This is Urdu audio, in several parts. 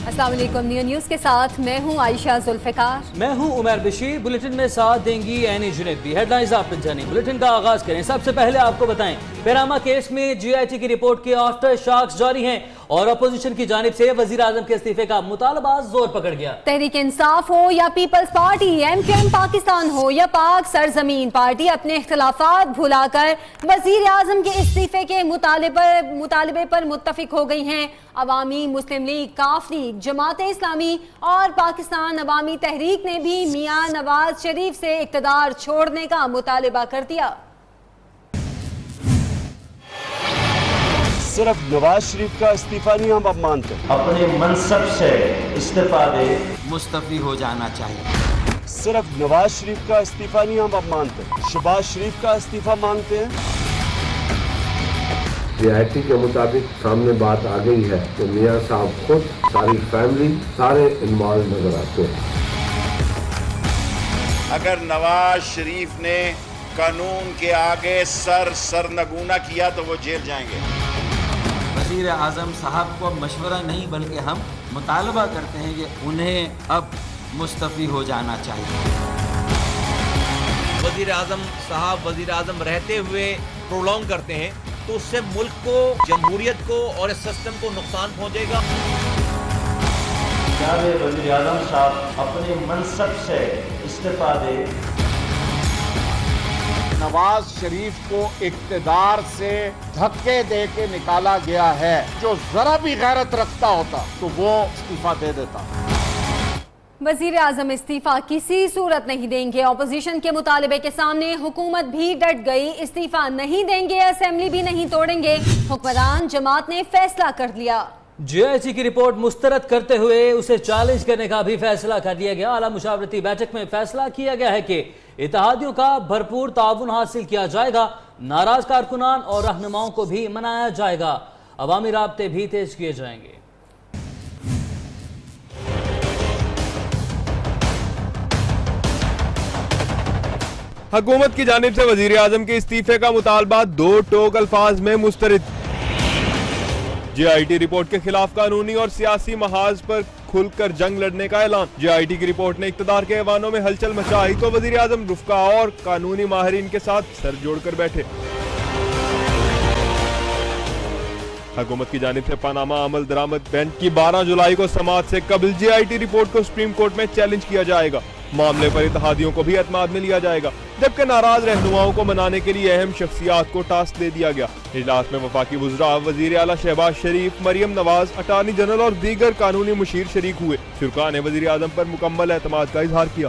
السلام علیکم، نیوز کے ساتھ میں ہوں عائشہ ذوالفقار۔ میں ہوں عمیر بشیر۔ بلیٹن میں ساتھ دیں گی اینی جنیدی۔ ہیڈ لائنز آپ جانیں، بلیٹن کا آغاز کریں۔ سب سے پہلے آپ کو بتائیں، پیراما کیس میں جی آئی ٹی کی رپورٹ کے آفٹر شاکس جاری ہیں اور اپوزیشن کی جانب سے وزیر اعظم کے استعفے کا مطالبہ زور پکڑ گیا۔ تحریک انصاف ہو یا peoples party, M Q M Pakistan ہو یا پاک سرزمین پارٹی، اپنے اختلافات بھلا کر وزیر اعظم کے استعفے کے مطالبے پر متفق ہو گئی ہیں۔ عوامی مسلم لیگ، کاف لیگ، جماعت اسلامی اور پاکستان عوامی تحریک نے بھی میاں نواز شریف سے اقتدار چھوڑنے کا مطالبہ کر دیا۔ صرف نواز شریف کا استعفیٰ نہیں ہم اب مانتے، اپنے منصب سے استعفیٰ دے، مستعفی ہو جانا چاہیے۔ صرف نواز شریف کا استعفیٰ نہیں ہم اب مانتے، شہباز شریف کا استعفیٰ مانگتے ہیں۔ جی آئی ٹی کے مطابق سامنے بات آ گئی ہے کہ میاں صاحب خود، ساری فیملی، سارے انوالو نظر آتے ہیں۔ اگر نواز شریف نے قانون کے آگے سرنگونا کیا تو وہ جیل جائیں گے۔ وزیر اعظم صاحب کو مشورہ نہیں بلکہ ہم مطالبہ کرتے ہیں کہ انہیں اب مستعفی ہو جانا چاہیے۔ وزیر اعظم صاحب وزیر اعظم رہتے ہوئے پرولونگ کرتے ہیں تو اس سے ملک کو، جمہوریت کو اور اس سسٹم کو نقصان پہنچے گا۔ جناب وزیر اعظم صاحب اپنے منصب سے استعفیٰ دے۔ نواز شریف کو اقتدار سے دھکے دے کے نکالا گیا ہے، جو ذرا بھی غیرت رکھتا ہوتا تو وہ استعفیٰ دے دیتا۔ وزیر اعظم استعفیٰ کسی صورت نہیں دیں گے۔ اپوزیشن کے مطالبے کے سامنے حکومت بھی ڈٹ گئی، استعفیٰ نہیں دیں گے، اسمبلی بھی نہیں توڑیں گے۔ حکمران جماعت نے فیصلہ کر لیا۔ جی آئی ٹی کی رپورٹ مسترد کرتے ہوئے اسے چیلنج کرنے کا بھی فیصلہ کر لیا گیا۔ اعلیٰ مشاورتی بیٹھک میں فیصلہ کیا گیا ہے کہ اتحادیوں کا بھرپور تعاون حاصل کیا جائے گا، ناراض کارکنان اور رہنماؤں کو بھی منایا جائے گا، عوامی رابطے بھی تیز کیے جائیں گے۔ حکومت کی جانب سے وزیر اعظم کے استعفے کا مطالبہ دو ٹوک الفاظ میں مسترد۔ جی آئی ٹی رپورٹ کے خلاف قانونی اور سیاسی محاذ پر کھل کر جنگ لڑنے کا اعلان۔ جی آئی ٹی کی رپورٹ نے اقتدار کے ایوانوں میں ہلچل مچائی تو وزیر اعظم رفقا اور قانونی ماہرین کے ساتھ سر جوڑ کر بیٹھے۔ حکومت کی جانب سے پاناما عمل درآمد بینچ کی 12 جولائی کو سماعت سے قبل جی آئی ٹی رپورٹ کو سپریم کورٹ میں چیلنج کیا جائے گا۔ معاملے پر اتحادیوں کو بھی اعتماد میں لیا جائے گا، جبکہ ناراض رہنماؤں کو منانے کے لیے اہم شخصیات کو ٹاسک دے دیا گیا۔ اجلاس میں وفاقی وزراء، وزیر اعلیٰ شہباز شریف، مریم نواز، اٹارنی جنرل اور دیگر قانونی مشیر شریک ہوئے۔ شرکاء نے وزیر اعظم پر مکمل اعتماد کا اظہار کیا۔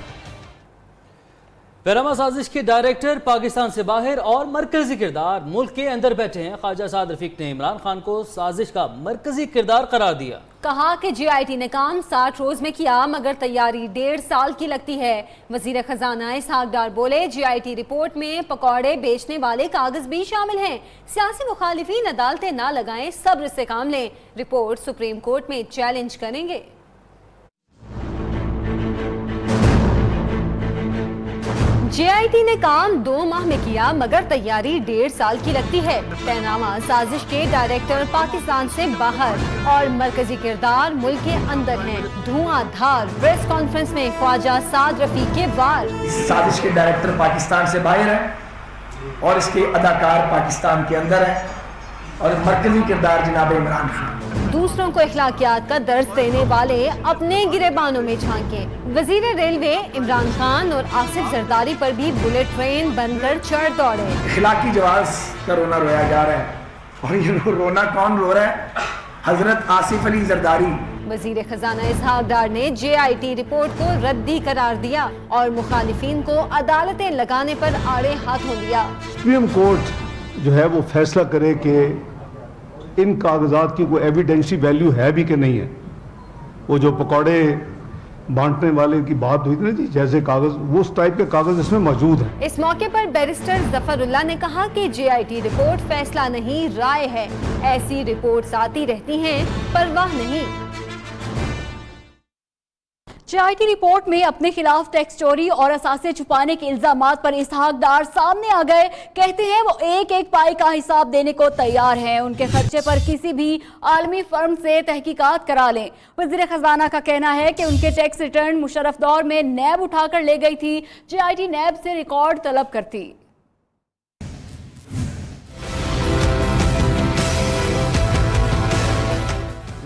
پیراما سازش کے ڈائریکٹر پاکستان سے باہر اور مرکزی کردار ملک کے اندر بیٹھے ہیں۔ خواجہ سعد رفیق نے عمران خان کو سازش کا مرکزی کردار قرار دیا۔ کہا کہ جی آئی ٹی نے کام 60 روز میں کیا مگر تیاری 1.5 سال کی لگتی ہے۔ وزیر خزانہ اسحاق ڈار بولے، جی آئی ٹی رپورٹ میں پکوڑے بیچنے والے کاغذ بھی شامل ہیں، سیاسی مخالفین عدالتیں نہ لگائیں، صبر سے کام لیں، رپورٹ سپریم کورٹ میں چیلنج کریں گے۔ جے آئی ٹی نے کام 2 ماہ میں کیا مگر تیاری 1.5 سال کی لگتی ہے۔ پیراما سازش کے ڈائریکٹر پاکستان سے باہر اور مرکزی کردار ملک کے اندر ہیں۔ دھواں دھار پریس کانفرنس میں خواجہ سعد رفیق کے وار۔ اس سازش کے ڈائریکٹر پاکستان سے باہر ہیں اور اس کے اداکار پاکستان کے اندر ہیں اور مرکزی کردار جناب عمران خان۔ دوسروں کو اخلاقیات کا درس دینے والے اپنے گریبانوں میں جھانکیں۔ وزیر ریلوے عمران خان اور آصف زرداری پر بھی بلٹ ٹرین بن کر چڑھ دوڑے۔ اخلاقی جواز کا رونا رویا جا رہا ہے اور یہ رونا کون رو رہا ہے؟ حضرت آصف علی زرداری۔ وزیر خزانہ اسحاق ڈار نے جے آئی ٹی رپورٹ کو ردی قرار دیا اور مخالفین کو عدالتیں لگانے پر آڑے ہاتھوں لیا۔ سپریم کورٹ جو ہے وہ فیصلہ کرے کہ ان کاغذات کی کوئی ایویڈینشی ویلیو ہے بھی کہ نہیں ہے۔ وہ جو پکوڑے بانٹنے والے کی بات ہوئی تھی نا جی، جیسے کاغذ، وہ اس ٹائپ کے کاغذ اس میں موجود ہیں۔ اس موقع پر بیرسٹر ظفر اللہ نے کہا کہ جے آئی ٹی رپورٹ فیصلہ نہیں، رائے ہے، ایسی رپورٹس آتی رہتی ہیں، پرواہ نہیں۔ JIT رپورٹ میں اپنے خلاف ٹیکس چوری اور اثاثے چھپانے کے الزامات پر اسحاق ڈار سامنے آ گئے. کہتے ہیں وہ ایک ایک پائی کا حساب دینے کو تیار ہیں. ان کے خرچے پر کسی بھی عالمی فرم سے تحقیقات کرا لیں. وزیر خزانہ کا کہنا ہے کہ ان کے ٹیکس ریٹرن مشرف دور میں نیب اٹھا کر لے گئی تھی. JIT نیب سے ریکارڈ طلب کرتی.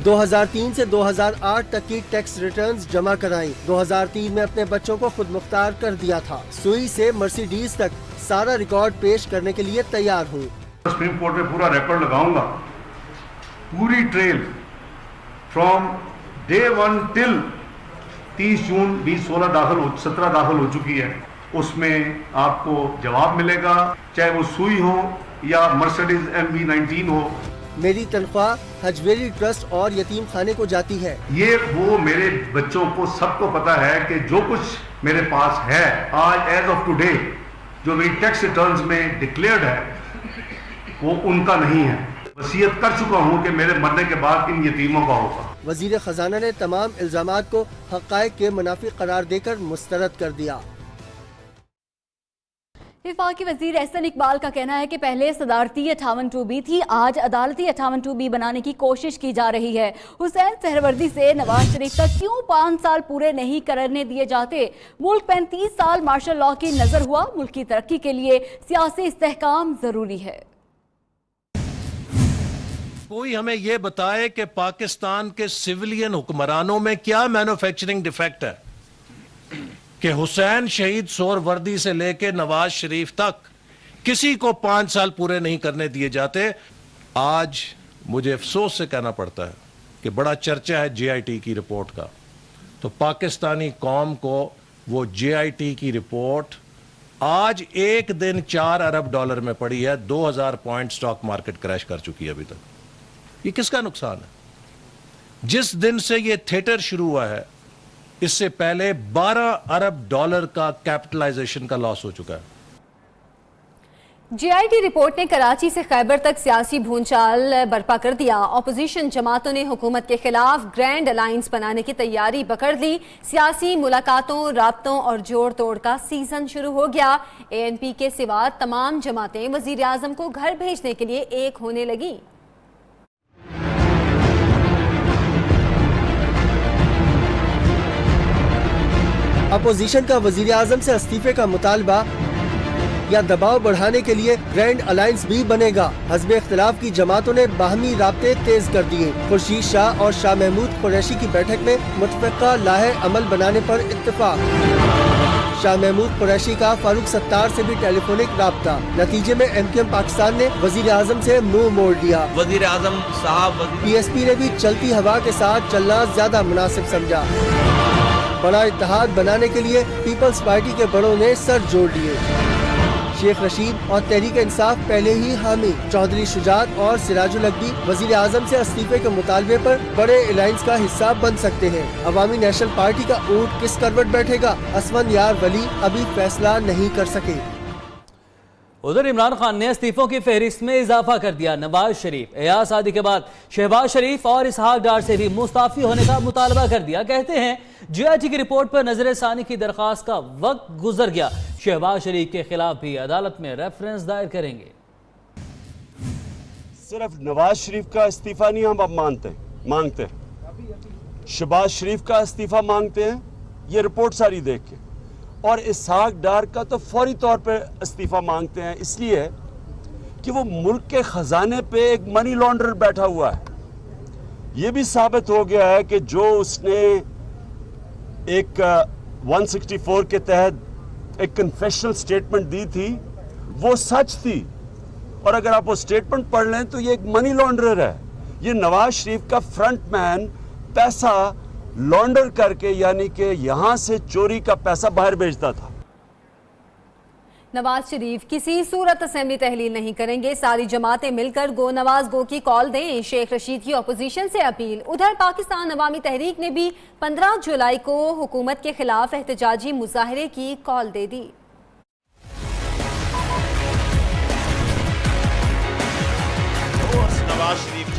دو 2003 سے 2008 تک کی ٹیکس ریٹرنز جمع کرائیں. 2003 میں اپنے بچوں کو خود مختار کر دیا تھا. سوئی سے مرسیڈیز تک سارا ریکارڈ پیش کرنے کے لیے تیار ہوں. سپریم کورٹ میں پورا ریکارڈ لگاؤں گا, پوری ٹریل فرام ڈے 1 ٹل 30 جون 2016 17 داخل ہو چکی ہے. اس میں آپ کو جواب ملے گا, چاہے وہ سوئی ہو یا مرسیڈیز MB19 ہو. میری تنخواہ حجویری ٹرسٹ اور یتیم خانے کو جاتی ہے. یہ وہ میرے بچوں کو سب کو پتا ہے کہ جو کچھ میرے پاس ہے آج ایز آف ٹوڈے جو میری ٹیکس ریٹرنز میں ڈکلیئرڈ ہے وہ ان کا نہیں ہے. وصیت کر چکا ہوں کہ میرے مرنے کے بعد ان یتیموں کا ہوگا. وزیر خزانہ نے تمام الزامات کو حقائق کے منافی قرار دے کر مسترد کر دیا. وفاقی وزیر احسن اقبال کا کہنا ہے کہ پہلے صدارتی 58(2)B تھی, آج عدالتی 58(2)B بنانے کی کوشش کی جا رہی ہے. حسین سہروردی سے نواز شریف تک کیوں 5 سال پورے نہیں کرنے دیے جاتے؟ ملک 35 سال مارشل لاء کی نظر ہوا. ملک کی ترقی کے لیے سیاسی استحکام ضروری ہے. کوئی ہمیں یہ بتائے کہ پاکستان کے سویلین حکمرانوں میں کیا مینوفیکچرنگ ڈیفیکٹ ہے کہ حسین شہید سہروردی سے لے کے نواز شریف تک کسی کو 5 سال پورے نہیں کرنے دیے جاتے. آج مجھے افسوس سے کہنا پڑتا ہے کہ بڑا چرچا ہے JIT کی رپورٹ کا, تو پاکستانی قوم کو وہ JIT کی رپورٹ آج ایک دن $4 ارب میں پڑی ہے. 2000 پوائنٹ سٹاک مارکیٹ کریش کر چکی ہے ابھی تک. یہ کس کا نقصان ہے؟ جس دن سے یہ تھیٹر شروع ہوا ہے اس سے پہلے $12 ارب کا کیپٹلائزیشن کا لاس ہو چکا ہے. JIT رپورٹ نے کراچی سے خیبر تک سیاسی بھونچال برپا کر دیا. اپوزیشن جماعتوں نے حکومت کے خلاف گرینڈ الائنس بنانے کی تیاری پکڑ لی. سیاسی ملاقاتوں, رابطوں اور جوڑ توڑ کا سیزن شروع ہو گیا. ANP کے سوا تمام جماعتیں وزیر اعظم کو گھر بھیجنے کے لیے ایک ہونے لگیں. اپوزیشن کا وزیر اعظم سے استعفے کا مطالبہ یا دباؤ بڑھانے کے لیے گرینڈ الائنس بھی بنے گا. حزب اختلاف کی جماعتوں نے باہمی رابطے تیز کر دیے. خورشید شاہ اور شاہ محمود قریشی کی بیٹھک میں متفقہ لاہے عمل بنانے پر اتفاق. شاہ محمود قریشی کا فاروق ستار سے بھی ٹیلی فونک رابطہ. نتیجے میں MQM پاکستان نے وزیر اعظم سے منہ موڑ لیا. وزیر اعظم صاحب PSP نے بھی چلتی ہوا کے ساتھ چلنا زیادہ مناسب سمجھا. بڑا اتحاد بنانے کے لیے پیپلز پارٹی کے بڑوں نے سر جوڑ لیے. شیخ رشید اور تحریک انصاف پہلے ہی حامی. چودھری شجاعت اور سراج الحق بھی وزیر اعظم سے استعفے کے مطالبے پر بڑے الائنس کا حصہ بن سکتے ہیں. عوامی نیشنل پارٹی کا اونٹ کس کروٹ بیٹھے گا؟ اسفند یار ولی ابھی فیصلہ نہیں کر سکے. ادھر عمران خان نے استعفوں کی فہرست میں اضافہ کر دیا. نواز شریف, ایاز عادی کے بعد شہباز شریف اور اسحاق ڈار سے بھی مستعفی ہونے کا مطالبہ کر دیا. کہتے ہیں JIT کی رپورٹ پر نظر ثانی کی درخواست کا وقت گزر گیا. شہباز شریف کے خلاف بھی عدالت میں ریفرنس دائر کریں گے. صرف نواز شریف کا استعفیٰ نہیں ہم اب مانگتے شہباز شریف کا استعفیٰ مانگتے ہیں. یہ رپورٹ ساری دیکھ کے, اور اسحاق ڈار کا تو فوری طور پہ استعفیٰ مانگتے ہیں, اس لیے کہ وہ ملک کے خزانے پہ ایک منی لانڈرر بیٹھا ہوا ہے. یہ بھی ثابت ہو گیا ہے کہ جو اس نے ایک 164 کے تحت ایک کنفیشنل سٹیٹمنٹ دی تھی وہ سچ تھی, اور اگر آپ وہ سٹیٹمنٹ پڑھ لیں تو یہ ایک منی لانڈرر ہے. یہ نواز شریف کا فرنٹ مین پیسہ لانڈر کر کے, یعنی کہ یہاں سے چوری کا پیسہ باہر بھیجتا تھا. نواز شریف کسی صورت اسمبلی تحلیل نہیں کریں گے. ساری جماعتیں مل کر گو نواز گو کی کال دیں. شیخ رشید کی اپوزیشن سے اپیل. ادھر پاکستان عوامی تحریک نے بھی 15 جولائی کو حکومت کے خلاف احتجاجی مظاہرے کی کال دے دی. Nawaz Sharif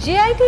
JIT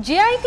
JIT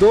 2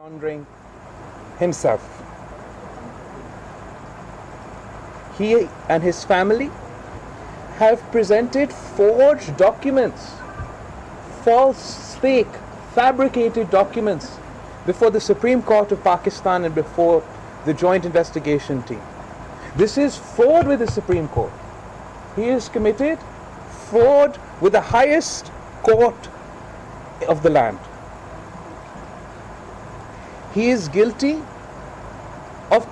Laundering himself. He and his family have presented forged documents, false, fake, fabricated documents before the Supreme Court of Pakistan and before the Joint Investigation Team. This is fraud with the Supreme Court. He has committed fraud with the highest court of the land. He is guilty of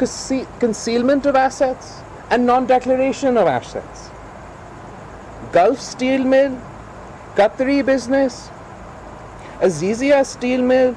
concealment of assets and non-declaration of assets. Gulf Steel Mill, Qatari business, Azizia Steel Mill,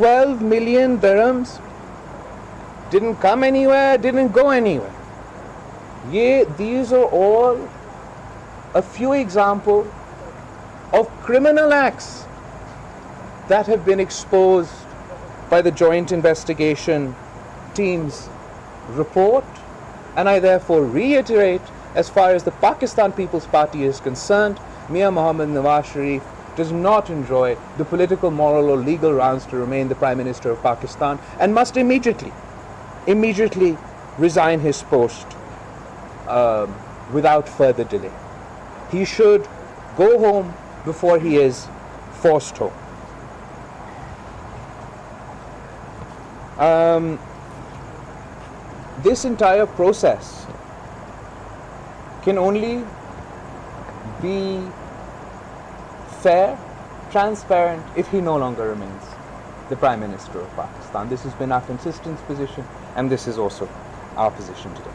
12 million dirhams didn't come anywhere, didn't go anywhere. These are all a few examples of criminal acts that have been exposed by the Joint Investigation Team's report, and I therefore reiterate, as far as the Pakistan People's Party is concerned, Mia Mohammad Nawaz Sharif does not enjoy the political, moral or legal grounds to remain the Prime Minister of Pakistan and must immediately resign his post without further delay. He should go home before he is forced home. This entire process can only be fair, transparent, if he no longer remains the Prime Minister of Pakistan. This has been our consistent position, and this is also our position today.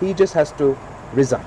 he just has to resign.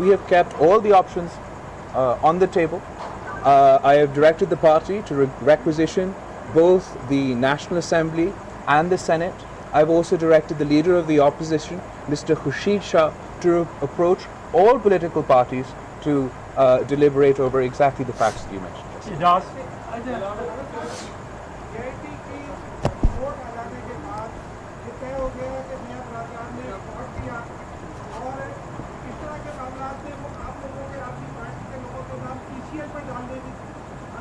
we have kept all the options on the table. I have directed the party to requisition both the National Assembly and the Senate. I've also directed the leader of the opposition, Mr. Khurshid Shah, to approach all political parties to deliberate over exactly the facts that you mentioned.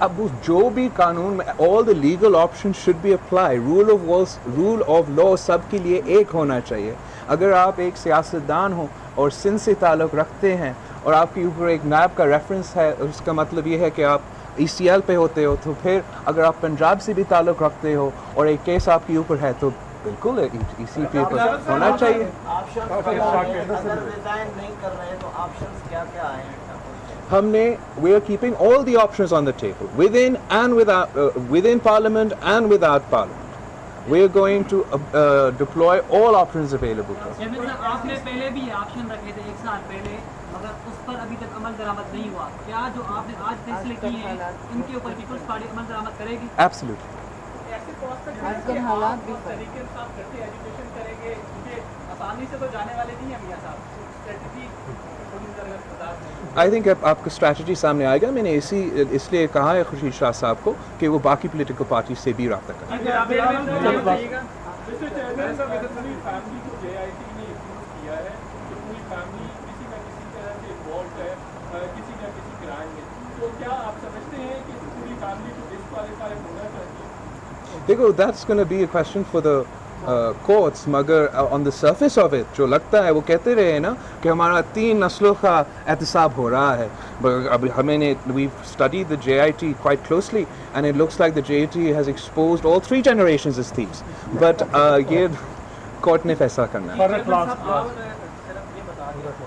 اب جو بھی قانون میں all the legal options should be applied. rule of law سب کے لیے ایک ہونا چاہیے. اگر آپ ایک سیاستدان ہوں اور سندھ سے تعلق رکھتے ہیں اور آپ کے اوپر ایک نیب کا ریفرنس ہے، اس کا مطلب یہ ہے کہ آپ ECL پہ ہوتے ہو، تو پھر اگر آپ پنجاب سے بھی تعلق رکھتے ہو اور ایک کیس آپ کے اوپر ہے تو بالکل EC پہ ہونا چاہیے. ہم نے we are keeping all the options on the table within and within parliament and without parliament. We are going to deploy all options available to us. آپ نے پہلے بھی آپشن رکھے تھے 1 سال پہلے، مگر اس پر ابھی تک عمل درآمد نہیں ہوا. کیا جو آپ نے آج فیصلے کیے ہیں ان کے اوپر پیپلز پارٹی عمل درآمد کرے گی؟ Absolutely. آج کے حالات بھی طریقے سے آپ کیسے ایجوکیشن کریں گے؟ کیونکہ آسانی سے تو جانے والے نہیں ہیں میاں صاحب. اسٹریٹجی I think آپ کا اسٹریٹجی سامنے آئے گا. میں نے اس لیے کہا ہے خورشید شاہ صاحب کو کہ وہ باقی پولیٹیکل پارٹی سے بھی رابطہ کریں. دیکھو that's going to be a question for the courts, مگر on the surface of it جو لگتا ہے وہ کہتے رہے نا کہ ہمارا 3 نسلوں کا احتساب ہو رہا ہے. اب ہمیں نے we've studied the JIT quite closely and it looks like the JIT has exposed all 3 generations as thieves. But یہ کورٹ نے فیصلہ کرنا ہے.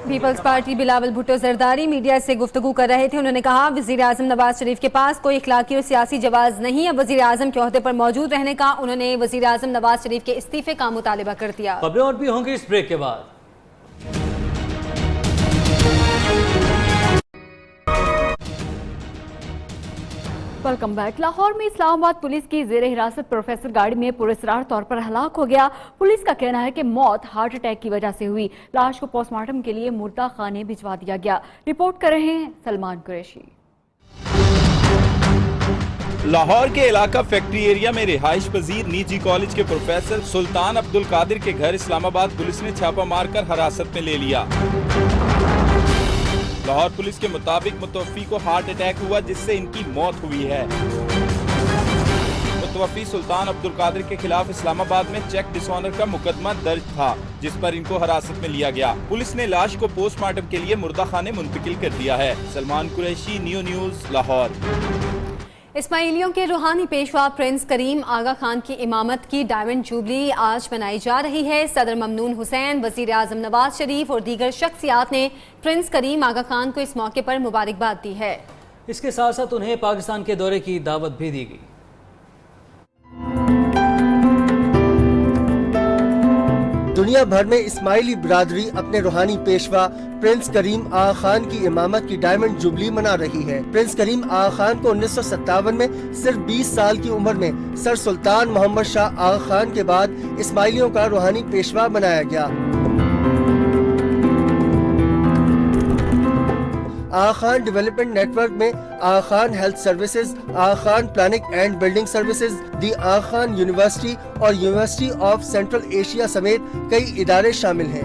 پیپلز پارٹی بلاول بھٹو زرداری میڈیا سے گفتگو کر رہے تھے. انہوں نے کہا وزیر اعظم نواز شریف کے پاس کوئی اخلاقی اور سیاسی جواز نہیں ہے وزیر اعظم کے عہدے پر موجود رہنے کا. انہوں نے وزیر اعظم نواز شریف کے استعفے کا مطالبہ کر دیا. خبریں اور بھی ہوں گی اس بریک کے بعد. Welcome back. لاہور میں اسلام آباد پولیس کی زیر حراست پروفیسر گاڑی میں پراسرار طور پر ہلاک ہو گیا. پولیس کا کہنا ہے کہ موت ہارٹ اٹیک کی وجہ سے ہوئی. لاش کو پوسٹ مارٹم کے لیے مردہ خانے بھجوا دیا گیا. رپورٹ کر رہے ہیں سلمان قریشی. لاہور کے علاقہ فیکٹری ایریا میں رہائش پذیر نیجی کالج کے پروفیسر سلطان عبدالقادر کے گھر اسلام آباد پولیس نے چھاپہ مار کر حراست میں لے لیا. لاہور پولیس کے مطابق متوفی کو ہارٹ اٹیک ہوا جس سے ان کی موت ہوئی ہے. متوفی سلطان عبدالقادر کے خلاف اسلام آباد میں چیک ڈس آنر کا مقدمہ درج تھا جس پر ان کو حراست میں لیا گیا. پولیس نے لاش کو پوسٹ مارٹم کے لیے مردہ خانے منتقل کر دیا ہے. Salman Qureshi, Neo News, Lahore. اسماعیلیوں کے روحانی پیشوا پرنس کریم آغا خان کی امامت کی ڈائمنڈ جوبلی آج منائی جا رہی ہے. صدر ممنون حسین، وزیر اعظم نواز شریف اور دیگر شخصیات نے پرنس کریم آغا خان کو اس موقع پر مبارکباد دی ہے. اس کے ساتھ ساتھ انہیں پاکستان کے دورے کی دعوت بھی دی گئی. دنیا بھر میں اسماعیلی برادری اپنے روحانی پیشوا پرنس کریم آغا خان کی امامت کی ڈائمنڈ جوبلی منا رہی ہے. پرنس کریم آغا خان کو 1957 میں صرف 20 سال کی عمر میں سر سلطان محمد شاہ آغا خان کے بعد اسماعیلیوں کا روحانی پیشوا بنایا گیا. Aga Khan Development Network میں Aga Khan Health Services, Aga Khan Planning and Building Services, the Aga Khan University اور یونیورسٹی آف سینٹرل ایشیا سمیت کئی ادارے شامل ہیں.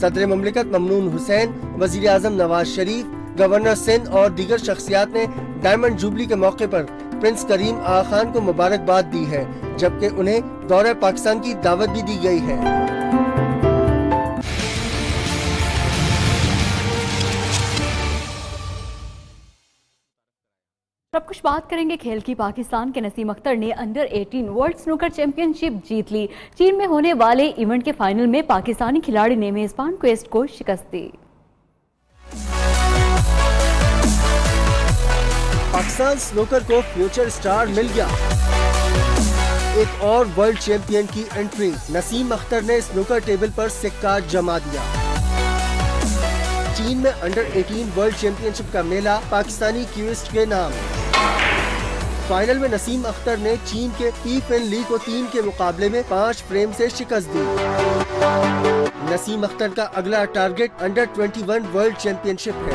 صدر مملکت ممنون حسین، وزیر اعظم نواز شریف، گورنر سندھ اور دیگر شخصیات نے ڈائمنڈ جوبلی کے موقع پر پرنس کریم آغا خان کو مبارکباد دی ہے جبکہ انہیں دورہ پاکستان کی دعوت بھی دی گئی ہے. اب کچھ بات کریں گے کھیل کی. پاکستان کے نسیم اختر نے انڈر 18 ورلڈ سنوکر چیمپئن شپ جیت لی. چین میں ہونے والے ایونٹ کے فائنل میں پاکستانی کھلاڑی نے میزبان کویسٹ کو شکست دی. پاکستان سنوکر کو فیوچر سٹار مل گیا. ایک اور ورلڈ چیمپئن کی انٹری. نسیم اختر نے سنوکر ٹیبل پر سکہ جما دیا. چین میں انڈر 18 ورلڈ چیمپئن شپ کا میلہ پاکستانی کیوسٹ کے نام. فائنل میں نسیم اختر نے چین کے پی فین لی کو 3 کے مقابلے میں 5 فریم سے شکست دی. نسیم اختر کا اگلا ٹارگٹ انڈر 21 ورلڈ چیمپئن شپ ہے.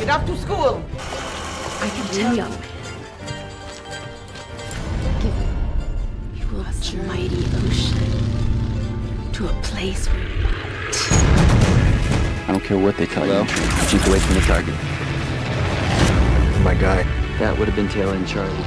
Get up to school. I can tell you. You will watch a mighty ocean to a place where I don't care what they tell you. Keep away from the target. My guy. That would have been Taylor and Charlie.